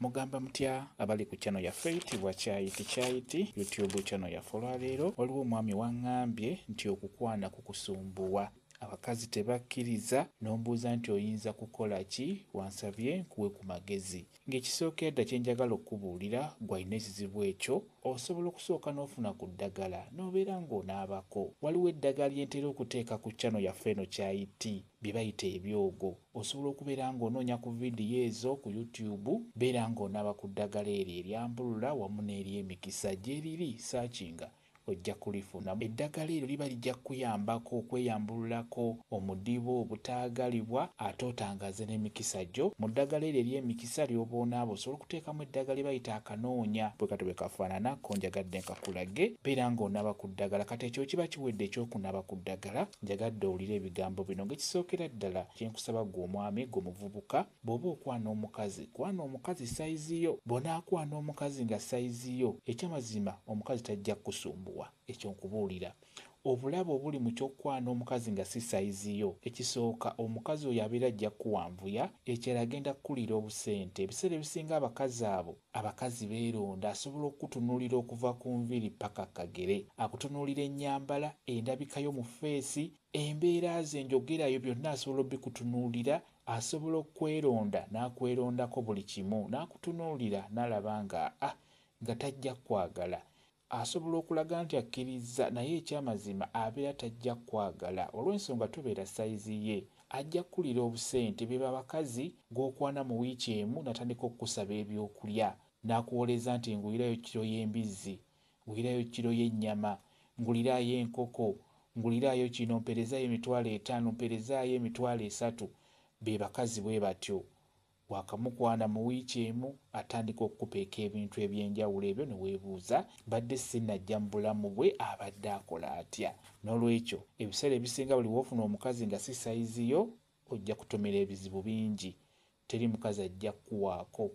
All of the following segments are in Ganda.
Mugamba mutya abali ku channel yaffe eyitibwa Kyayiti YouTube channel yaffe olwaleero waliwo omwami waŋŋambye nti okukwana kukusumbuwa abakazi tebakkiriza n'ombuuza nti oyinza kukola ki wansabye nkuwe ku magezi ng'ekisookedda kye njagala okubuulira gw'alina ekizibu ekyo osobola okusooka n'ofuna ku ddagala n'obeera ng'onaabako waliwo eddagala lye ntera okuteeka ku channel yaffe eno Kyayiti bye bayita ebyogo osobola okubeera ng'onoonya ku vidiyo ezo ku YouTube beera ng'onaaba ku ddagala eryo eryambulula wamu n'ery'emikisa gye riri saakinga ojja kulifuna. Eddagala eryo liba lijja kuyambako okweyambululako omudibo obutaagalibwa ate otangaaze n'emikisa gyo. Mu ddagala eryo ery'emikisa ly'oba onaaba osobola okuteekamu eddagala lye bayita akanoonya bwe kati bwe kafaanana ko njagadde nkakulage beera ng'onaaba ku ddagala. Kati ekyo kiba kiwedde ekyokunaaba ku ddagala njagadde owulire ebigambo bino ng'ekisookera ddala kye nkusaba ggwe omwami ggwe muvubuka bw'oba okwana omukazi kwana omukazi sayizi yo. Bw'onaakwana omukazi nga sayizi yo ekyamazima omukazi tajja kusumbuwa. Ekyo nkubuulira obulabe obuli mu kyokwana omukazi nga si sayizi yo ekisooka omukazi oyo abeera ajja kuwanvuya ekirala agenda kukulira obusente. Ebiseera ebisinga abakazi beeronda asobola okutunuulira okuva ku nviiri paka kagere akutunuulira ennyambala endabika yo mu feesi embeera ze njogerayo byonna asobola obikutunuulira asobola okweronda n'akwerondako buli kimu n'akutunuulira n'alaba nga tajja kwagala asobola okulaga nti akkiriza naye ekyamazima abeera tajja kwagala olw'ensonga tubeera sayizi ye ajja kukulira obusente beba abakazi g'okwana mu wiiki emu natandika okukusaba ebyokulya n'akuwoleza nti ngulirayo kiro y'embizzi ngulirayo kiro y'ennyama ngulirayo enkoko ngulirayo kino mperezaayo $5,000 mperezaayo $3,000 be bakazi bwe batyo. Wakamukwana mu wiiki emu atandika okukupeeka ebintu eby'enjawulo ebyo ne weebuuza badde sinnajja mu bulamu bwe abadde akola atya. N'olwekyo ebiseera ebisinga buli w'ofuna omukazi nga si sayizi yo ojja kutomera ebizibu bingi. Teri mukazi ajja kuwaako,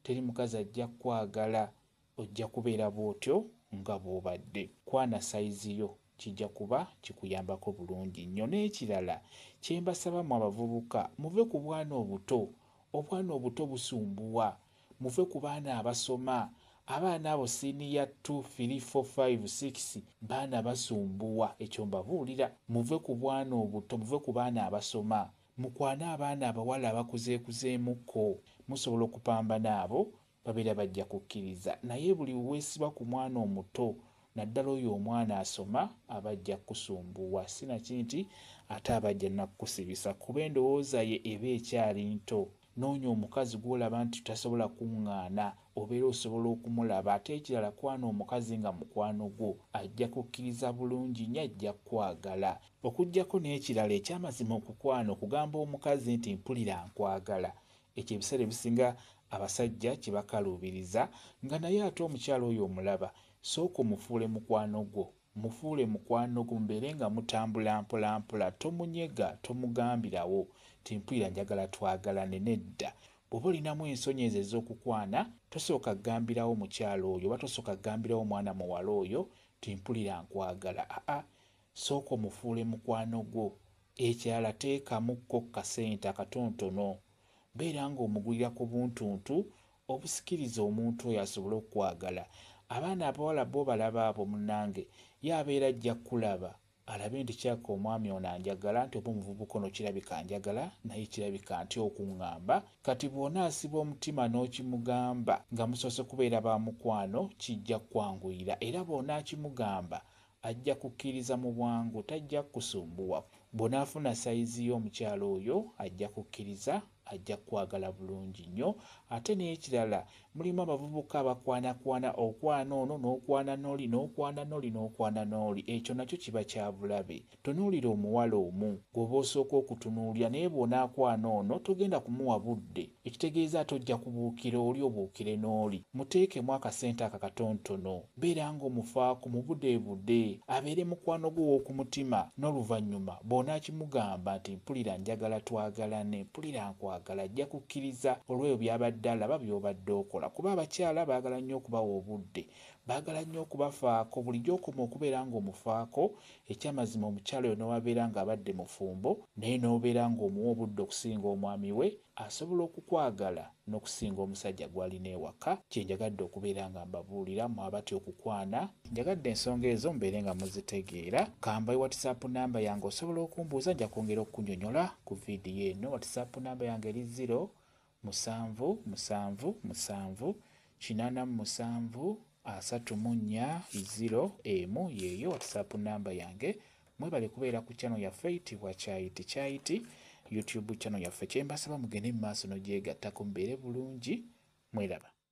teri mukazi ajja kwagala, ojja kubeera bw'otyo nga bw'obadde. Kwana sayizi yo kijja kuba kikuyambako bulungi nnyo. N'ekirala kye mbasaba mu abavubuka muve ku bwana obuto. Obwana obuto busumbuwa muve ku baana abasoma. Abaana abo siniya 2, 3, 4, 5, 6 baana basumbuwa. Ekyo mbabuulira muve ku bwana obuto muve ku baana abasoma mukwana abaana abawala abakuzeekuzeemukko musobola okupambana abo babeera bajja kukkiriza. Naye buli weesiba ku mwana omuto naddala oyo omwana asoma abajja kusumbuwa sinakinti ate abajja nakukusibisa kuba endowooza ye eba ekyali nto. Noonya omukazi gw'olaba nti tasobola kuŋŋaana obeera osobola okumulaba ate ekirala kwana omukazi nga mukwano gwo ajja kukkiriza bulungi nnyo ajja kwagala. Okuggyako n'ekirala ekyamazima okukwana okugamba omukazi nti mpulira nkwagala ekyo ebiseera ebisinga abasajja kye bakaluubiriza nga naye ate omukyala oyo omulaba sooka omufuule mukwano gwo mufuule mukwano gwo mubeere nga mutambula mpola mpola tomunyega tomugambirawo timpulira njagala twagalane nedda. Bw'oba olinamu ensonyi ezo ez'okukwana tosooka kugambirawo mukyala oyo oba tosooka kugambirawo mwana muwala oyo timpulira nkwagala. Sooka omufuule mukwano gwo. Ekirala teekamukko kasente akatontono beera ng'omugulira ku buntuntu obusikiriza omuntu oyo asobole okwagala. Abaana abawala bo balaba abo munnange ye abeera ajja kulaba alabe nti kyaka omwami ono anjagala nti oba omuvubuka ono kirabika anjagala naye kirabika nti okuŋŋamba. Kati bw'onaasiba omutima n'okimugamba nga musoose kubeera ba mukwano kijja kwanguyira era bw'onaakimugamba ajja kukkiriza mu bwangu tajja kusumbuwa. Bw'onaafuna sayizi y'omukyalo oyo ajja kukkiriza ajja kwagala bulungi nnyo. Ate n'ekirala mulimu abavubuka abakwanakwana okwana ono n'okwana n'oli n'okwana n'oli n'okwana n'oli ekyo nakyo kiba kya bulabe. Tunuulira omuwala omu gw'oba osooka okutunuulira naye bw'onaakwana ono togenda kumuwa budde ekitegeeza ate ojja kubuukira oli obuukire n'oli. Muteekemu akasente akakatontono beera ng'omufaako mu budde abeere mukwano gwo ow'okumutima n'oluvannyuma bw'onaakimugamba nti mpulira njagala twagalane mpulira nkwagala ajja kukkiriza olw'ebyo by'abadde alaba by'obadde okola kuba abakyala baagala nnyo okubawa obudde baagala nnyo okubafaako bulijjo okoma okubeera ng'omufaako. Ekyamazima omukyala oyo n'owabeera ng'abadde mufumbo naye n'obeera ng'omuwa obudde okusinga omwami we asobola okukwagala n'okusinga omusajja gw'alina ewaka. Kye njagadde okubeera nga mbabuulira mmwe abatya okukwana. Njagadde ensonga ezo mubeere nga muzitegeera. Kambaye WhatsApp namba yange osobola okumbuuza, nja kwongera okukunnyonnyola ku viidiyo eno. WhatsApp namba yange eri 0778734 yeeyo WhatsApp namba yange. Mwebale kubeera ku channel yaffe eyitibwa Kyayiti YouTube channel yaffe. Kye mbasaba mugende mu maaso n'ogyegattako mubeere bulungi. Mweraba.